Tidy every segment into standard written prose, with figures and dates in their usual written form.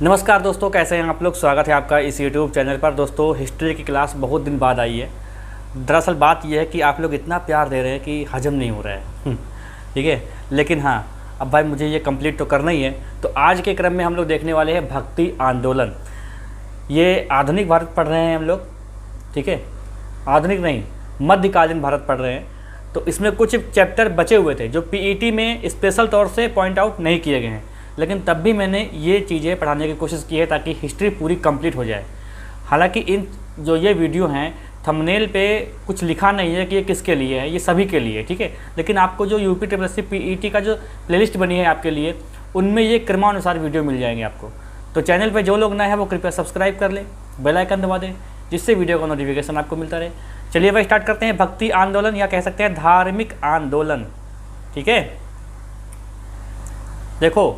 नमस्कार दोस्तों, कैसे हैं आप लोग। स्वागत है आपका इस YouTube चैनल पर। दोस्तों, हिस्ट्री की क्लास बहुत दिन बाद आई है। दरअसल बात यह है कि आप लोग इतना प्यार दे रहे हैं कि हजम नहीं हो रहा है, ठीक है। लेकिन हाँ, अब भाई मुझे ये कंप्लीट तो करना ही है। तो आज के क्रम में हम लोग देखने वाले हैं भक्ति आंदोलन। ये आधुनिक भारत पढ़ रहे हैं हम लोग, ठीक है। आधुनिक नहीं, मध्यकालीन भारत पढ़ रहे हैं। तो इसमें कुछ चैप्टर बचे हुए थे जो PET में स्पेशल तौर से पॉइंट आउट नहीं किए गए हैं, लेकिन तब भी मैंने ये चीज़ें पढ़ाने की कोशिश की है ताकि हिस्ट्री पूरी कंप्लीट हो जाए। हालांकि इन जो ये वीडियो हैं, थंबनेल पे कुछ लिखा नहीं है कि ये किसके लिए है, ये सभी के लिए, ठीक है। लेकिन आपको जो UPSSC PET का जो प्लेलिस्ट बनी है आपके लिए, उनमें ये क्रमानुसार वीडियो मिल जाएंगे आपको। तो चैनल पे जो लोग नए हैं वो कृपया सब्सक्राइब कर लें, बेल आइकन दबा दें, जिससे वीडियो का नोटिफिकेशन आपको मिलता रहे। चलिए भाई स्टार्ट करते हैं। भक्ति आंदोलन या कह सकते हैं धार्मिक आंदोलन, ठीक है। देखो,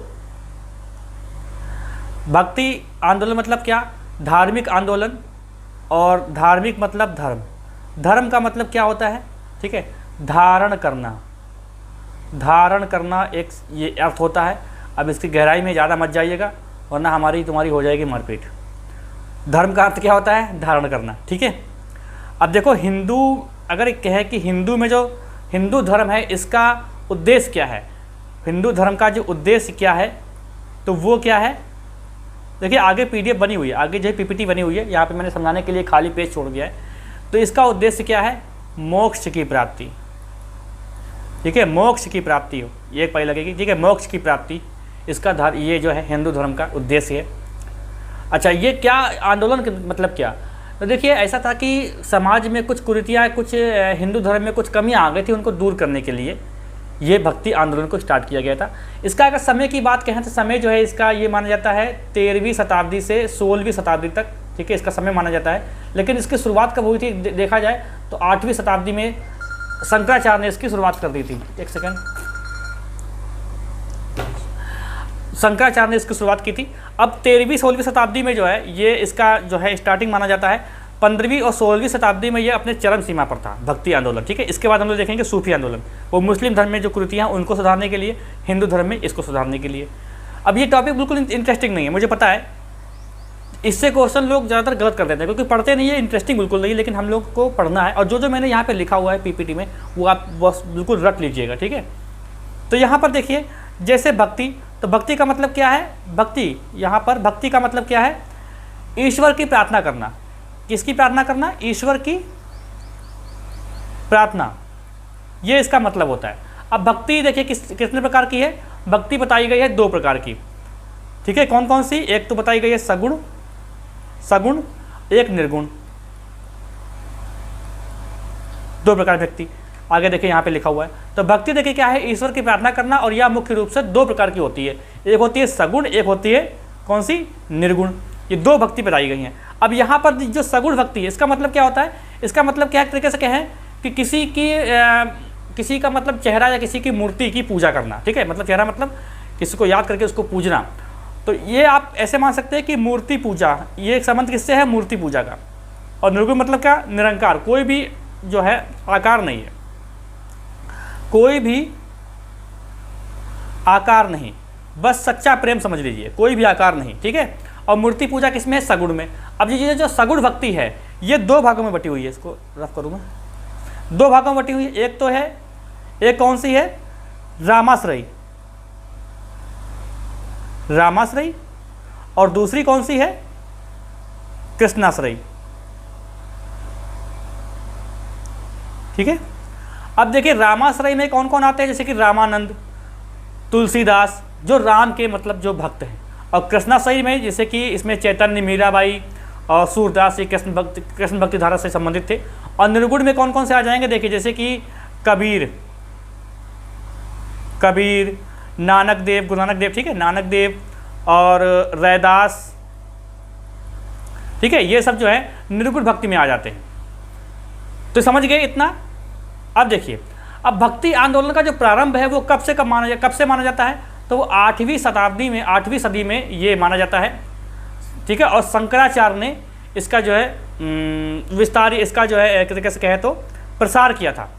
भक्ति आंदोलन मतलब क्या? धार्मिक आंदोलन। और धार्मिक मतलब धर्म। धर्म का मतलब क्या होता है, ठीक है? धारण करना। धारण करना एक ये अर्थ होता है। अब इसकी गहराई में ज़्यादा मत जाइएगा वरना हमारी तुम्हारी हो जाएगी मारपीट। धर्म का अर्थ क्या होता है? धारण करना, ठीक है। अब देखो, हिंदू अगर कहे कि हिंदू में जो हिंदू धर्म है, इसका उद्देश्य क्या है, हिंदू धर्म का जो उद्देश्य क्या है, तो वो क्या है? देखिए, आगे PDF बनी हुई है, आगे जो PPT बनी हुई है, यहाँ पे मैंने समझाने के लिए खाली पेज छोड़ दिया है। तो इसका उद्देश्य क्या है? मोक्ष की प्राप्ति, ठीक है। मोक्ष की प्राप्ति हो, ये एक पाई लगेगी, ठीक है। मोक्ष की प्राप्ति इसका ये जो है हिंदू धर्म का उद्देश्य है। अच्छा, ये क्या आंदोलन मतलब क्या? तो देखिए, ऐसा था कि समाज में कुछ कुरीतियाँ, कुछ हिंदू धर्म में कुछ कमियाँ आ गई थी, उनको दूर करने के लिए ये भक्ति आंदोलन को स्टार्ट किया गया था। इसका अगर समय की बात कहें तो समय जो है इसका ये माना जाता है 13वीं शताब्दी से 16वीं शताब्दी तक, ठीक है। इसका समय माना जाता है। लेकिन इसकी शुरुआत कब हुई थी देखा जाए तो 8वीं शताब्दी में शंकराचार्य ने इसकी शुरुआत कर दी थी। एक सेकंड, शंकराचार्य ने इसकी शुरुआत की थी। अब 13वीं 16वीं शताब्दी में जो है ये इसका जो है स्टार्टिंग माना जाता है। 15वीं और 16वीं शताब्दी में ये अपने चरम सीमा पर था भक्ति आंदोलन, ठीक है। इसके बाद हम लोग देखेंगे सूफी आंदोलन, वो मुस्लिम धर्म में जो कुरीतियाँ हैं उनको सुधारने के लिए, हिंदू धर्म में इसको सुधारने के लिए। अब ये टॉपिक बिल्कुल इंटरेस्टिंग नहीं है, मुझे पता है। इससे क्वेश्चन लोग ज़्यादातर गलत कर देते हैं क्योंकि पढ़ते नहीं है, इंटरेस्टिंग बिल्कुल नहीं, लेकिन हम लोग को पढ़ना है। और जो मैंने यहाँ पर लिखा हुआ है PPT में, वो आप बस बिल्कुल रट लीजिएगा, ठीक है। तो यहाँ पर देखिए, जैसे भक्ति, तो भक्ति का मतलब क्या है? भक्ति, यहाँ पर भक्ति का मतलब क्या है? ईश्वर की प्रार्थना करना। किसकी प्रार्थना करना? ईश्वर की प्रार्थना, ये इसका मतलब होता है। अब भक्ति देखिए कितने प्रकार की है? भक्ति बताई गई है 2 प्रकार की, ठीक है। कौन कौन सी? एक तो बताई गई है सगुण, एक निर्गुण। 2 प्रकार भक्ति आगे देखिए यहाँ पे लिखा हुआ है। तो भक्ति देखिए क्या है? ईश्वर की प्रार्थना करना, और यह मुख्य रूप से 2 प्रकार की होती है। एक होती है सगुण, एक होती है कौन सी? निर्गुण। ये 2 भक्ति बताई गई हैं। अब यहाँ पर जो सगुण भक्ति है, इसका मतलब क्या होता है? इसका मतलब क्या, एक तरीके से कहें कि किसी का मतलब चेहरा या किसी की मूर्ति की पूजा करना, ठीक है। मतलब चेहरा मतलब किसी को याद करके उसको पूजना। तो ये आप ऐसे मान सकते हैं कि मूर्ति पूजा, ये एक संबंध किससे है? मूर्ति पूजा का। और निर्गुण मतलब क्या? निरंकार, कोई भी जो है आकार नहीं है, कोई भी आकार नहीं, बस सच्चा प्रेम समझ लीजिए, कोई भी आकार नहीं, ठीक है। और मूर्ति पूजा किसमें है? सगुण में। अब ये जो सगुण भक्ति है, ये 2 भागों में बटी हुई है। इसको रफ करूँ मैं, 2 भागों में बटी हुई है। एक तो है, एक कौन सी है? रामाश्रयी, रामाश्रयी। और दूसरी कौन सी है? कृष्णाश्रयी, ठीक है। अब देखिए, रामाश्रयी में कौन कौन आते हैं? जैसे कि रामानंद, तुलसीदास, जो राम के मतलब जो भक्त हैं। और कृष्णाश्रयी में जैसे कि इसमें चैतन्य, मीराबाई और सूरदास, ये कृष्ण भक्ति धारा से संबंधित थे। और निर्गुण में कौन कौन से आ जाएंगे? देखिए, जैसे कि कबीर, नानक देव, गुरु नानक देव, ठीक है, नानक देव और रैदास, ठीक है। ये सब जो है निर्गुण भक्ति में आ जाते हैं। तो समझ गए इतना? अब देखिए, अब भक्ति आंदोलन का जो प्रारंभ है वो कब से माना जाता है? तो वो 8वीं शताब्दी में, 8वीं सदी में ये माना जाता है, ठीक है। और शंकराचार्य ने इसका जो है विस्तार, इसका जो है एक तरीके से कहे तो प्रसार किया था,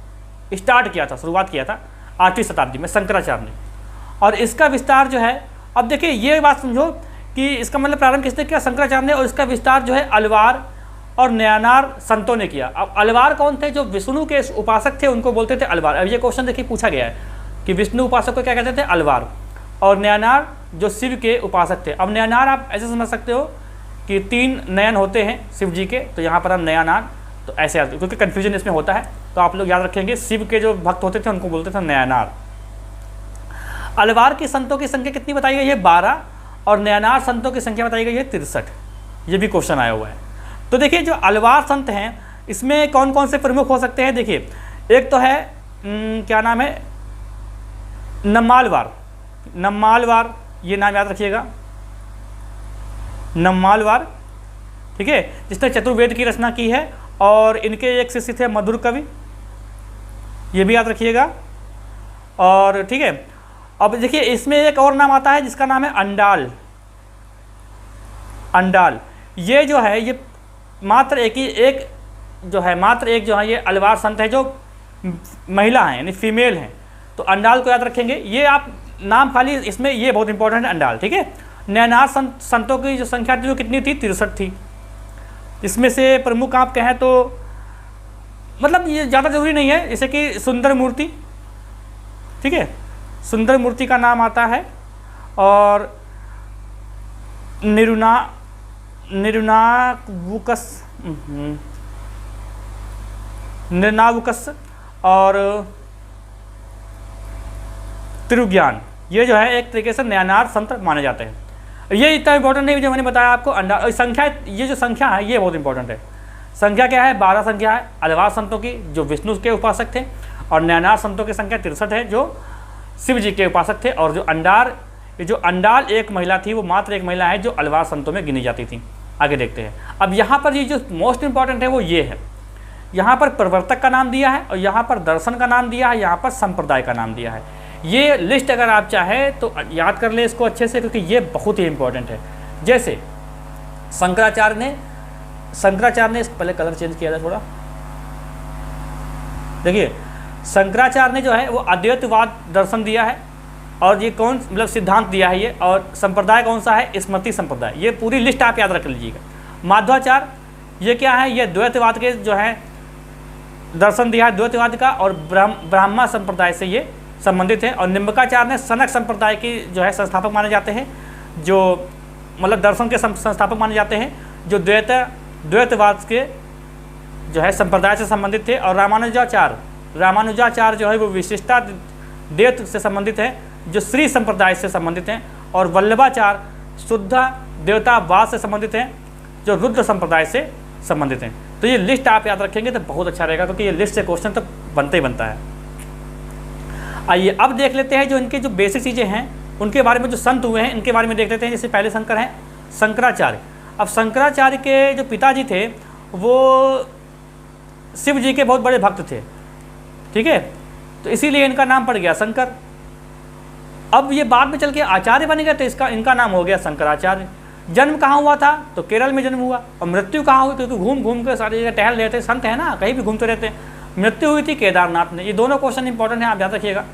स्टार्ट किया था, शुरुआत किया था 8वीं शताब्दी में शंकराचार्य ने। और इसका विस्तार जो है, अब देखिए ये बात समझो कि इसका मतलब प्रारंभ किसने किया, शंकराचार्य ने, और इसका विस्तार जो है अलवार और नयानार संतों ने किया। अब अलवार कौन थे, जो विष्णु के उपासक थे उनको बोलते थे अलवार। अब ये क्वेश्चन देखिए पूछा गया है कि विष्णु उपासक को क्या कहते थे, अलवार, और नयनार जो शिव के उपासक थे। अब नयनार आप ऐसे समझ सकते हो कि 3 नयन होते हैं शिव जी के, तो यहाँ पर हम नयनार, तो ऐसे क्योंकि कन्फ्यूजन इसमें होता है, तो आप लोग याद रखेंगे शिव के जो भक्त होते थे उनको बोलते थे नयनार। अलवार की संतों की संख्या कितनी बताई गई है, 12, और नयनार संतों की संख्या बताई गई है 63। ये भी क्वेश्चन आया हुआ है। तो देखिए जो अलवार संत हैं इसमें कौन कौन से प्रमुख हो सकते हैं, देखिए एक तो है क्या नाम है, नम्मालवार। नम्मालवार ये नाम याद रखिएगा, नम्मालवार, ठीक है, जिसने चतुर्वेद की रचना की है, और इनके एक शिष्य थे मधुर कवि, ये भी याद रखिएगा। और ठीक है, अब देखिए इसमें एक और नाम आता है जिसका नाम है अंडाल। अंडाल ये जो है ये मात्र एक जो है ये अलवार संत है जो महिला हैं, यानी फीमेल हैं, तो अंडाल को याद रखेंगे। ये आप नाम खाली इसमें, ये बहुत इंपॉर्टेंट है अंडाल, ठीक है। नयनार संतों की जो संख्या थी वो कितनी थी, 63 थी। इसमें से प्रमुख आप कहें तो मतलब ये ज़्यादा जरूरी नहीं है, जैसे कि सुंदर मूर्ति, ठीक है, सुंदर मूर्ति का नाम आता है, और निर्नावुकस और त्रिज्ञान, ये जो है एक तरीके से नयनार संत माने जाते हैं। ये इतना इंपॉर्टेंट नहीं जो मैंने बताया आपको। अंडा संख्या, ये जो संख्या है ये बहुत इंपॉर्टेंट है। संख्या क्या है, 12 संख्या है अलवार संतों की जो विष्णु के उपासक थे, और नयनार संतों की संख्या 63 है जो शिव जी के उपासक थे। और जो अंडाल एक महिला थी, वो मात्र एक महिला है जो अलवार संतों में गिनी जाती थी। आगे देखते हैं। अब यहाँ पर ये जो मोस्ट इंपॉर्टेंट है वो ये है, यहाँ पर प्रवर्तक का नाम दिया है, और यहाँ पर दर्शन का नाम दिया है, यहाँ पर संप्रदाय का नाम दिया है। ये लिस्ट अगर आप चाहें तो याद कर ले इसको अच्छे से, क्योंकि ये बहुत ही इंपॉर्टेंट है। जैसे शंकराचार्य ने पहले कलर चेंज किया था थोड़ा, देखिए शंकराचार्य ने जो है वो अद्वैतवाद दर्शन दिया है, और ये कौन मतलब सिद्धांत दिया है ये, और संप्रदाय कौन सा है, स्मृति संप्रदाय। ये पूरी लिस्ट आप याद रख लीजिएगा। माध्वाचार्य ये क्या है, ये द्वैतवाद के जो है दर्शन दिया है द्वैतवाद का, और ब्राह्मण संप्रदाय से ये संबंधित है। और निम्बकाचार्य ने सनक संप्रदाय की जो है संस्थापक माने जाते हैं, जो मतलब दर्शन के संस्थापक माने जाते हैं, जो द्वैतवाद के जो है संप्रदाय से संबंधित थे। और रामानुजाचार्य जो है वो विशिष्टा द्वैत से संबंधित है, जो श्री संप्रदाय से संबंधित हैं। और वल्लभाचार्य शुद्ध देवतावाद से संबंधित हैं, जो रुद्र संप्रदाय से संबंधित हैं। तो ये लिस्ट आप याद रखेंगे तो बहुत अच्छा रहेगा, क्योंकि ये लिस्ट से क्वेश्चन तो बनता ही बनता है। आइए अब देख लेते हैं जो इनके जो बेसिक चीज़ें हैं उनके बारे में, जो संत हुए हैं इनके बारे में देख लेते हैं। जैसे पहले शंकर हैं शंकराचार्य। अब शंकराचार्य के जो पिताजी थे वो शिव जी के बहुत बड़े भक्त थे, ठीक है, तो इसीलिए इनका नाम पड़ गया शंकर। अब ये बाद में चल के आचार्य बन गए, तो इनका नाम हो गया शंकराचार्य। जन्म कहाँ हुआ था, तो केरल में जन्म हुआ। और मृत्यु कहाँ हुई, क्योंकि घूम घूम के सारी जगह टहल रहे थे, संत है ना, कहीं भी घूमते रहते हैं। मृत्यु हुई थी केदारनाथ में। ये दोनों क्वेश्चन इंपॉर्टेंट हैं, आप याद रखिएगा।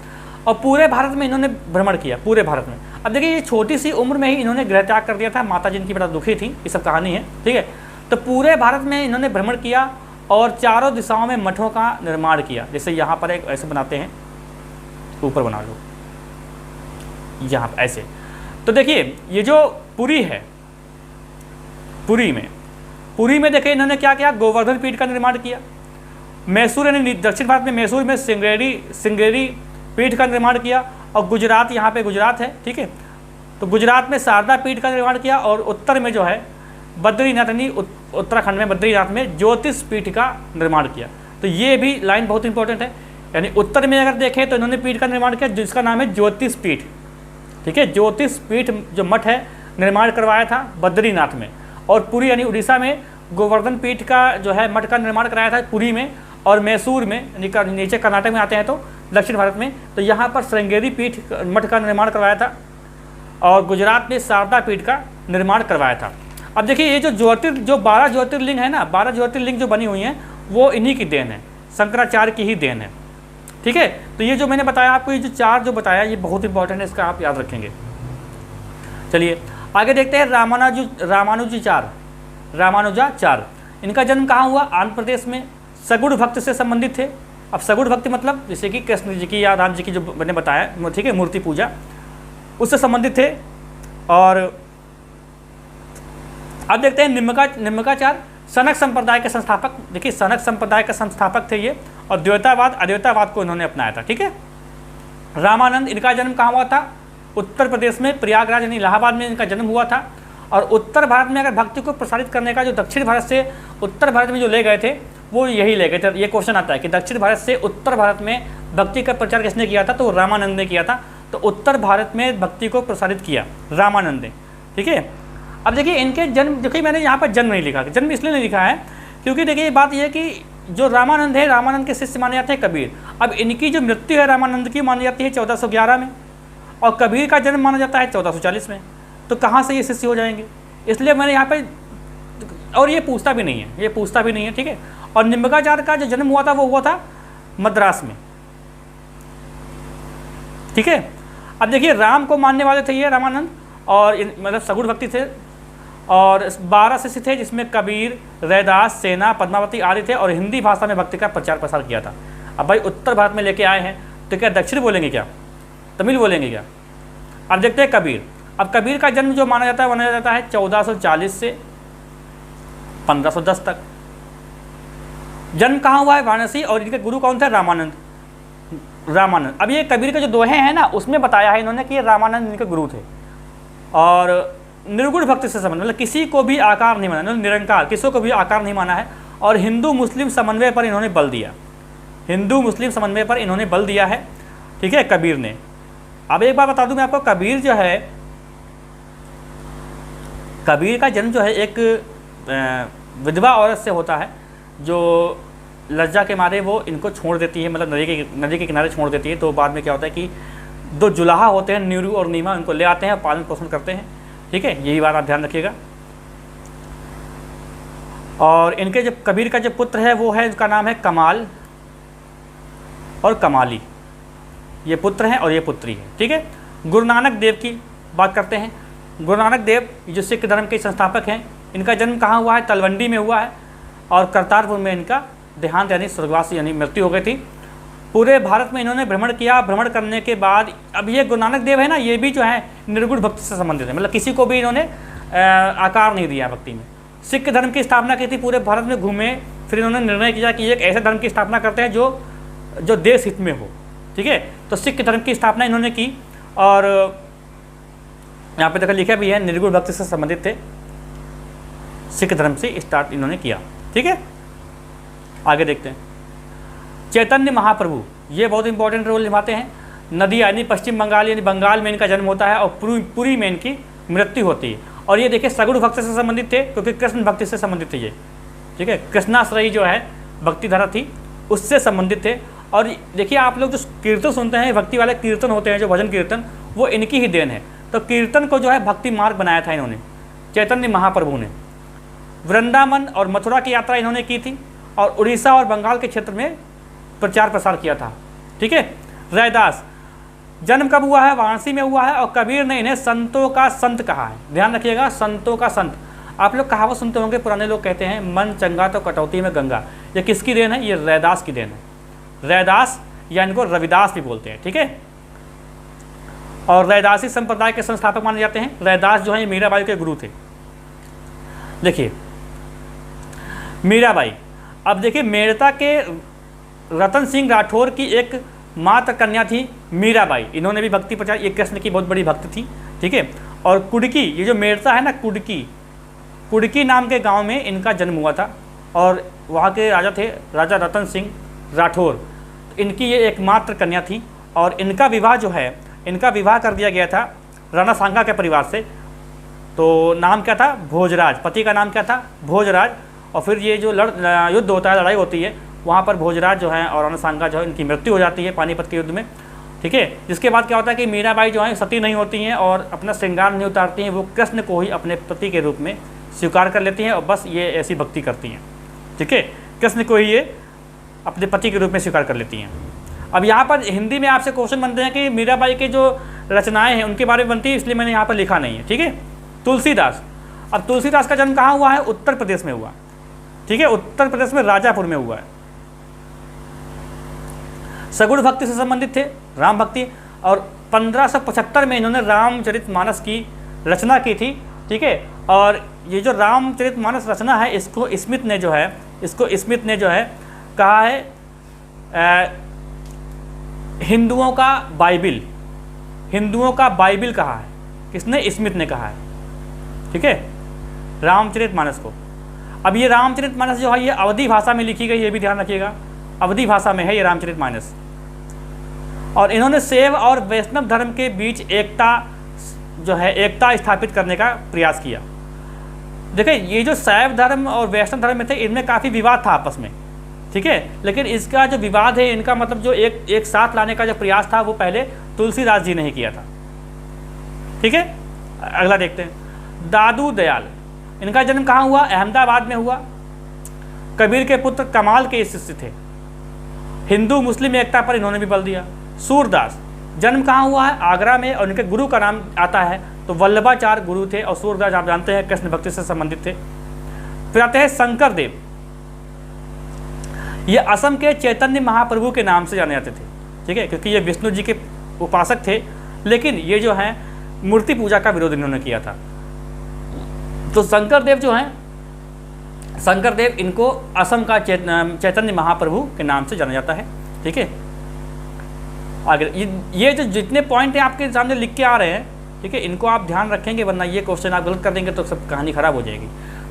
और पूरे भारत में इन्होंने भ्रमण किया, पूरे भारत में। अब देखिए ये छोटी सी उम्र में ही इन्होंने गृह त्याग कर दिया था, माता जी इनकी बड़ा दुखी थी, ये सब कहानी है, ठीक है। तो पूरे भारत में इन्होंने भ्रमण किया और चारों दिशाओं में मठों का निर्माण किया। जैसे यहाँ पर एक ऐसे बनाते हैं, ऊपर बना लो यहाँ ऐसे। तो देखिए ये जो पुरी है, पुरी में देखिए इन्होंने क्या किया, गोवर्धन पीठ का निर्माण किया। मैसूर यानी दक्षिण भारत में मैसूर में सिंगेरी पीठ का निर्माण किया। और गुजरात, यहाँ पे गुजरात है, ठीक है, तो गुजरात में शारदा पीठ का निर्माण किया। और उत्तर में जो है बद्रीनाथ यानी उत्तराखंड में बद्रीनाथ में ज्योतिष पीठ का निर्माण किया। तो ये भी लाइन बहुत इंपॉर्टेंट है। यानी उत्तर में अगर देखें तो इन्होंने पीठ का निर्माण किया जिसका नाम है ज्योतिष पीठ, ठीक है। ज्योतिष पीठ जो मठ है निर्माण करवाया था बद्रीनाथ में। और पुरी यानी उड़ीसा में गोवर्धन पीठ का जो है मठ का निर्माण कराया था पुरी में। और मैसूर में नीचे कर्नाटक में आते हैं तो दक्षिण भारत में, तो यहाँ पर श्रृंगेरी पीठ मठ का निर्माण करवाया था। और गुजरात में शारदा पीठ का निर्माण करवाया था। अब देखिए ये जो 12 ज्योतिर्लिंग है ना, 12 ज्योतिर्लिंग जो बनी हुई हैं वो इन्हीं की देन है, शंकराचार्य की ही देन है, ठीक है। तो ये जो मैंने बताया आपको, ये जो 4 जो बताया ये बहुत इंपॉर्टेंट है, इसका आप याद रखेंगे। चलिए आगे देखते हैं रामानुजाचार्य। इनका जन्म कहाँ हुआ? आंध्र प्रदेश में। सगुण भक्त से संबंधित थे। अब सगुण भक्ति मतलब जैसे कि कृष्ण जी की या राम जी की जो मैंने बताया, ठीक है, मूर्ति पूजा, उससे संबंधित थे। और अब देखते हैं निम्बकाचार्य, सनक संप्रदाय के संस्थापक। देखिए सनक संप्रदाय के संस्थापक थे ये, और द्वैतावाद अद्वैतावाद को इन्होंने अपनाया था, ठीक है। रामानंद, इनका जन्म कहाँ हुआ था? उत्तर प्रदेश में, प्रयागराज यानी इलाहाबाद में इनका जन्म हुआ था। और उत्तर भारत में अगर भक्ति को प्रसारित करने का जो दक्षिण भारत से उत्तर भारत में जो ले गए थे, वो यही ले गए थे। ये क्वेश्चन आता है कि दक्षिण भारत से उत्तर भारत में भक्ति का प्रचार किसने किया था? तो रामानंद ने किया था। तो उत्तर भारत में भक्ति को प्रसारित किया रामानंद ने, ठीक है। अब देखिए इनके जन्म, देखिए मैंने यहाँ पर जन्म नहीं लिखा, जन्म इसलिए नहीं लिखा है क्योंकि देखिए बात यह है कि जो रामानंद है, रामानंद के शिष्य माने जाते हैं कबीर। अब इनकी जो मृत्यु है रामानंद की मानी जाती है 1411 में, और कबीर का जन्म माना जाता है 1440 में। तो कहाँ से ये शिष्य हो जाएंगे? इसलिए मैंने यहाँ पे, और ये पूछता भी नहीं है, ठीक है। और निम्बकाचार्य का जो जन्म हुआ था वो हुआ था मद्रास में, ठीक है। अब देखिए राम को मानने वाले थे ये रामानंद, और मतलब सगुण भक्ति थे, और 12 शिष्य थे जिसमें कबीर, रैदास, सेना, पद्मावती आदि थे, और हिंदी भाषा में भक्ति का प्रचार प्रसार किया था। अब भाई उत्तर भारत में लेके आए हैं तो क्या दक्षिण बोलेंगे, क्या तमिल बोलेंगे क्या? अब देखते हैं कबीर। अब कबीर का जन्म जो माना जाता है 1440 से 1510 तक। जन्म कहाँ हुआ है? वाराणसी। और इनके गुरु कौन थे? रामानंद। अब ये कबीर के जो दोहे हैं ना, उसमें बताया है इन्होंने कि ये रामानंद इनके गुरु थे। और निर्गुण भक्ति से संबंध, मतलब किसी को भी आकार नहीं माना, निरंकार, किसी को भी आकार नहीं माना है। और हिंदू मुस्लिम समन्वय पर इन्होंने बल दिया, है, ठीक है, कबीर ने। अब एक बात बता दूं मैं आपको, कबीर जो है, कबीर का जन्म जो है एक विधवा औरत से होता है, जो लज्जा के मारे वो इनको छोड़ देती है, मतलब नदी के किनारे छोड़ देती है। तो बाद में क्या होता है कि 2 जुलाहा होते हैं, नीरू और नीमा, उनको ले आते हैं और पालन पोषण करते हैं, ठीक है। यही बात आप ध्यान रखिएगा। और इनके जो कबीर का जो पुत्र है वो है, उसका नाम है कमाल और कमाली। ये पुत्र हैं और ये पुत्री है, ठीक है। गुरु नानक देव की बात करते हैं। गुरु नानक देव जो सिख धर्म के संस्थापक हैं, इनका जन्म कहाँ हुआ है? तलवंडी में हुआ है, और करतारपुर में इनका देहांत यानी स्वर्गवास यानी मृत्यु हो गई थी। पूरे भारत में इन्होंने भ्रमण किया। भ्रमण करने के बाद अब ये गुरु नानक देव है ना, ये भी जो है निर्गुण भक्ति से संबंधित है, मतलब किसी को भी इन्होंने आकार नहीं दिया भक्ति में। सिख धर्म की स्थापना की थी, पूरे भारत में घूमे, फिर इन्होंने निर्णय किया कि एक ऐसे धर्म की स्थापना करते हैं जो देश हित में हो, ठीक है। तो सिख धर्म की स्थापना इन्होंने की, और यहाँ पे देखो लिखा भी है निर्गुण भक्ति से संबंधित थे, सिख धर्म से स्टार्ट इन्होंने किया, ठीक है। आगे देखते हैं चैतन्य महाप्रभु, ये बहुत इंपॉर्टेंट रोल निभाते हैं। नदिया यानी पश्चिम बंगाल यानी बंगाल में इनका जन्म होता है, और पुरी में इनकी मृत्यु होती है। और ये देखिए सगुण भक्ति से संबंधित थे, क्योंकि कृष्ण भक्ति से संबंधित थे ये, ठीक है। कृष्णाश्रयी जो है भक्ति धारा थी, उससे संबंधित थे। और देखिए आप लोग जो कीर्तन सुनते हैं, भक्ति वाले कीर्तन होते हैं, जो भजन कीर्तन, वो इनकी ही देन है। तो कीर्तन को जो है भक्ति मार्ग बनाया था इन्होंने, चैतन्य महाप्रभु ने। वृंदावन और मथुरा की यात्रा इन्होंने की थी, और उड़ीसा और बंगाल के क्षेत्र में प्रचार प्रसार किया था, ठीक है। रैदास जन्म कब हुआ है? वाराणसी में हुआ है, और कबीर ने इन्हें संतों का संत कहा है। ध्यान रखिएगा, संतों का संत। आप लोग कहावत सुनते होंगे, पुराने लोग कहते हैं मन चंगा तो कटौती में गंगा। ये किसकी देन है? ये रैदास की देन है। रैदास या इनको रविदास भी बोलते हैं, ठीक है। और रैदासी संप्रदाय के संस्थापक माने जाते हैं। रैदास जो है मीराबाई के गुरु थे। देखिए मीराबाई, अब देखिए मेड़ता के रतन सिंह राठौर की एक मात्र कन्या थी मीराबाई, इन्होंने भी भक्ति प्रचार, ये कृष्ण की बहुत बड़ी भक्त थी, ठीक है। और कुडकी, ये जो मेड़ता है ना, कुडकी नाम के गांव में इनका जन्म हुआ था, और वहाँ के राजा थे राजा रतन सिंह राठौर। इनकी ये एकमात्र कन्या थी, और इनका विवाह जो है, इनका विवाह कर दिया गया था राणा सांगा के परिवार से। तो नाम क्या था? भोजराज। पति का नाम क्या था? भोजराज। और फिर ये जो युद्ध होता है, लड़ाई होती है, वहाँ पर भोजराज जो है और राणा सांगा जो है, इनकी मृत्यु हो जाती है पानीपत के युद्ध में, ठीक है। जिसके बाद क्या होता है कि मीराबाई जो है सती नहीं होती हैं, और अपना श्रृंगार नहीं उतारती हैं, वो कृष्ण को ही अपने पति के रूप में स्वीकार कर लेती हैं, और बस ये ऐसी भक्ति करती हैं, ठीक है। कृष्ण को ही ये अपने पति के रूप में स्वीकार कर लेती हैं। अब यहाँ पर हिंदी में आपसे क्वेश्चन बनते हैं कि मीराबाई के जो रचनाएं हैं उनके बारे में बनती है, इसलिए मैंने यहाँ पर लिखा नहीं है, ठीक है। तुलसीदास। अब तुलसीदास का जन्म कहाँ हुआ है? उत्तर प्रदेश में हुआ, ठीक है, उत्तर प्रदेश में राजापुर में हुआ है। सगुण भक्ति से संबंधित थे, राम भक्ति, और 1575 में इन्होंने रामचरितमानस की रचना की थी, ठीक है। और ये जो रामचरितमानस रचना है, इसको स्मिथ ने जो है कहा है हिंदुओं का बाइबिल कहा है। किसने? स्मिथ ने कहा है, ठीक है, रामचरितमानस को। अब ये रामचरितमानस जो है ये अवधी भाषा में लिखी गई, ये भी ध्यान रखिएगा, अवधी भाषा में है ये रामचरितमानस। और इन्होंने शैव और वैष्णव धर्म के बीच एकता स्थापित करने का प्रयास किया। देखिए, ये जो शैव धर्म और वैष्णव धर्म में थे, इनमें काफ़ी विवाद था आपस में, ठीक है, लेकिन इसका जो विवाद है, इनका मतलब जो एक साथ लाने का जो प्रयास था, वो पहले तुलसीदास जी ने ही किया था, ठीक है। अगला देखते हैं, दादू दयाल। इनका जन्म कहाँ हुआ? अहमदाबाद में हुआ। कबीर के पुत्र कमाल के शिष्य थे। हिंदू मुस्लिम एकता पर इन्होंने भी बल दिया। सूरदास, जन्म कहाँ हुआ है? आगरा में, और इनके गुरु का नाम आता है तो वल्लभाचार्य गुरु थे, और सूरदास आप जानते हैं कृष्ण भक्ति से संबंधित थे। फिर आते हैं शंकर देव। ये असम के चैतन्य महाप्रभु के नाम से जाने जाते थे, ठीक है, क्योंकि ये विष्णु जी के उपासक थे, लेकिन ये जो है मूर्ति पूजा का विरोध इन्होंने किया था। तो शंकर देव इनको असम का चैतन्य महाप्रभु के नाम से जाना जाता है, ठीक है। आगे ये जो जितने पॉइंट हैं आपके सामने लिख के आ रहे हैं, ठीक है, इनको आप ध्यान रखेंगे, वरना ये क्वेश्चन आप गलत कर देंगे तो सब कहानी खराब हो जाएगी।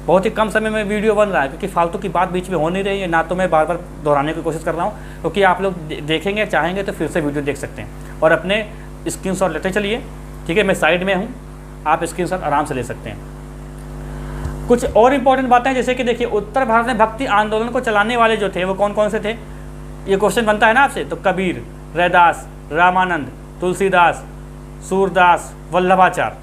बहुत ही कम समय में वीडियो बन रहा है, क्योंकि फालतू की बात बीच में हो नहीं रही है, ना तो मैं बार बार दोहराने की कोशिश कर रहा हूँ, क्योंकि आप लोग देखेंगे, चाहेंगे तो फिर से वीडियो देख सकते हैं और अपने स्क्रीनशॉट लेते चलिए, ठीक है। मैं साइड में हूँ, आप स्क्रीनशॉट आराम से ले सकते हैं। कुछ और इम्पोर्टेंट बातें, जैसे कि देखिए, उत्तर भारत में भक्ति आंदोलन को चलाने वाले जो थे वो कौन कौन से थे, ये क्वेश्चन बनता है ना आपसे। तो कबीर, रैदास, रामानंद, तुलसीदास, सूरदास, वल्लभाचार्य।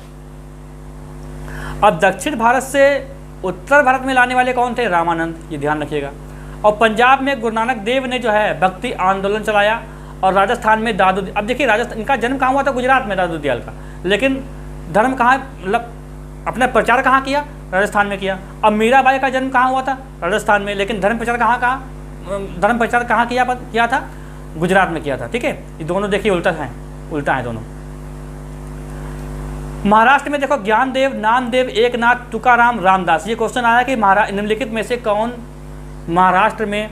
अब दक्षिण भारत से उत्तर भारत में लाने वाले कौन थे? रामानंद, ये ध्यान रखिएगा। और पंजाब में गुरु नानक देव ने जो है भक्ति आंदोलन चलाया, और राजस्थान में दादू, अब देखिए राजस्थान, इनका जन्म कहाँ हुआ था? गुजरात में, दादू दयाल का, लेकिन धर्म कहाँ, मतलब अपना प्रचार कहाँ किया? राजस्थान में किया। अब मीराबाई का जन्म कहाँ हुआ था? राजस्थान में, लेकिन धर्म प्रचार कहाँ किया था? गुजरात में किया था, ठीक है। ये दोनों देखिए उल्टा है दोनों। महाराष्ट्र में देखो, ज्ञानदेव, नामदेव, एकनाथ, तुकाराम, रामदास। ये क्वेश्चन आया कि निम्नलिखित में से कौन महाराष्ट्र में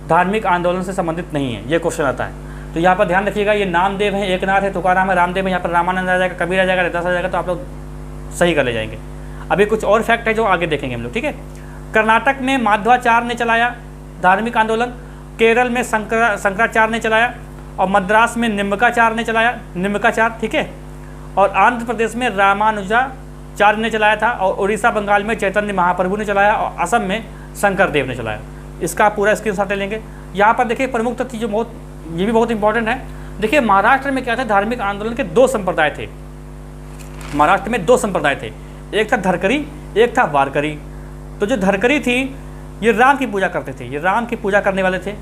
धार्मिक आंदोलन से संबंधित नहीं है, ये क्वेश्चन आता है। तो यहाँ पर ध्यान रखिएगा, ये नामदेव है, एकनाथ है, तुकाराम है, रामदेव है, यहाँ पर रामानंद आ जाएगा, कबीर आ जाएगा, रैदास आ जाएगा, तो आप लोग सही कर ले जाएंगे। अभी कुछ और फैक्ट है जो आगे देखेंगे हम लोग, ठीक है। कर्नाटक में माधवाचार्य ने चलाया धार्मिक आंदोलन, केरल में शंकराचार्य ने चलाया, और मद्रास में निम्बकाचार्य, ठीक है। और आंध्र प्रदेश में रामानुजाचार्य ने चलाया था, और उड़ीसा बंगाल में चैतन्य महाप्रभु ने चलाया, और असम में शंकर देव ने चलाया। इसका पूरा स्क्रीनशॉट ले लेंगे। यहाँ पर देखिए प्रमुख तथ्य जो ये भी बहुत इंपॉर्टेंट है। देखिए महाराष्ट्र में क्या था, धार्मिक आंदोलन के दो संप्रदाय थे। महाराष्ट्र में दो संप्रदाय थे, एक था धरकरी, एक था वारकरी। तो जो धरकरी थी ये राम की पूजा करते थे, ये राम की पूजा करने वाले थे,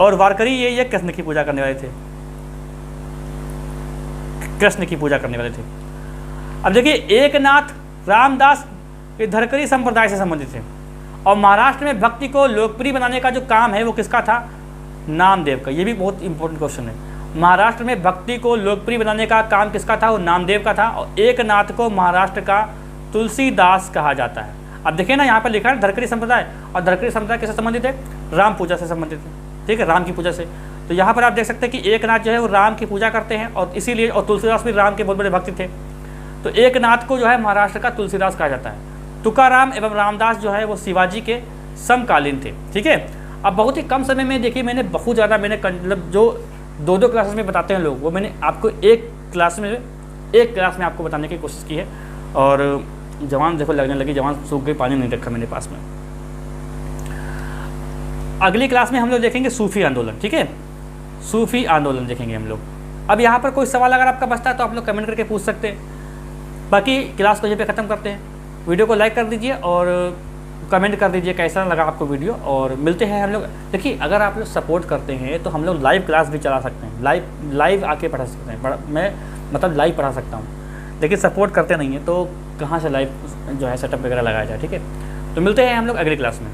और वारकरी ये कृष्ण की पूजा करने वाले थे, कृष्ण की पूजा करने वाले थे। अब देखिए एकनाथ, रामदास ये धरकरी संप्रदाय से संबंधित थे, और महाराष्ट्र में भक्ति को लोकप्रिय बनाने का जो काम है वो किसका था? नामदेव का। ये भी बहुत इंपॉर्टेंट क्वेश्चन है। महाराष्ट्र में भक्ति को लोकप्रिय बनाने का काम किसका था? वो नामदेव का था, और एकनाथ को महाराष्ट्र का तुलसीदास कहा जाता है। अब देखिए ना, यहाँ पर लिखा है धरकरी संप्रदाय, और धरकरी संप्रदाय किससे संबंधित है? राम पूजा से संबंधित है, ठीक है, राम की पूजा से। तो यहाँ पर आप देख सकते हैं कि एकनाथ जो है वो राम की पूजा करते हैं, और इसीलिए, और तुलसीदास भी राम के बहुत बड़े भक्त थे। तो एकनाथ को जो है महाराष्ट्र का तुलसीदास कहा जाता है। तुकाराम एवं रामदास जो है वो शिवाजी के समकालीन थे, ठीक है। अब बहुत ही कम समय में देखिए, मैंने बहुत ज़्यादा मतलब जो दो क्लासेस में बताते हैं लोग, वो मैंने आपको एक क्लास में आपको बताने की कोशिश की है। और जवान देखो लगने लगी, जवान सूख गई, पानी नहीं रखा मैंने पास में। अगली क्लास में हम लोग देखेंगे सूफी आंदोलन, ठीक है, सूफी आंदोलन देखेंगे हम लोग। अब यहाँ पर कोई सवाल अगर आपका बचता है तो आप लोग कमेंट करके पूछ सकते हैं। बाकी क्लास को यहीं पे ख़त्म करते हैं। वीडियो को लाइक कर दीजिए और कमेंट कर दीजिए कैसा लगा आपको वीडियो, और मिलते हैं हम लोग। देखिए अगर आप लोग सपोर्ट करते हैं तो हम लोग लाइव क्लास भी चला सकते हैं, लाइव आके पढ़ा सकते हैं, मैं मतलब लाइव पढ़ा सकता हूँ। लेकिन सपोर्ट करते नहीं है, तो कहाँ से लाइव जो है सेटअप वगैरह लगाया जाए। ठीक है, तो मिलते हैं हम लोग अगली क्लास में।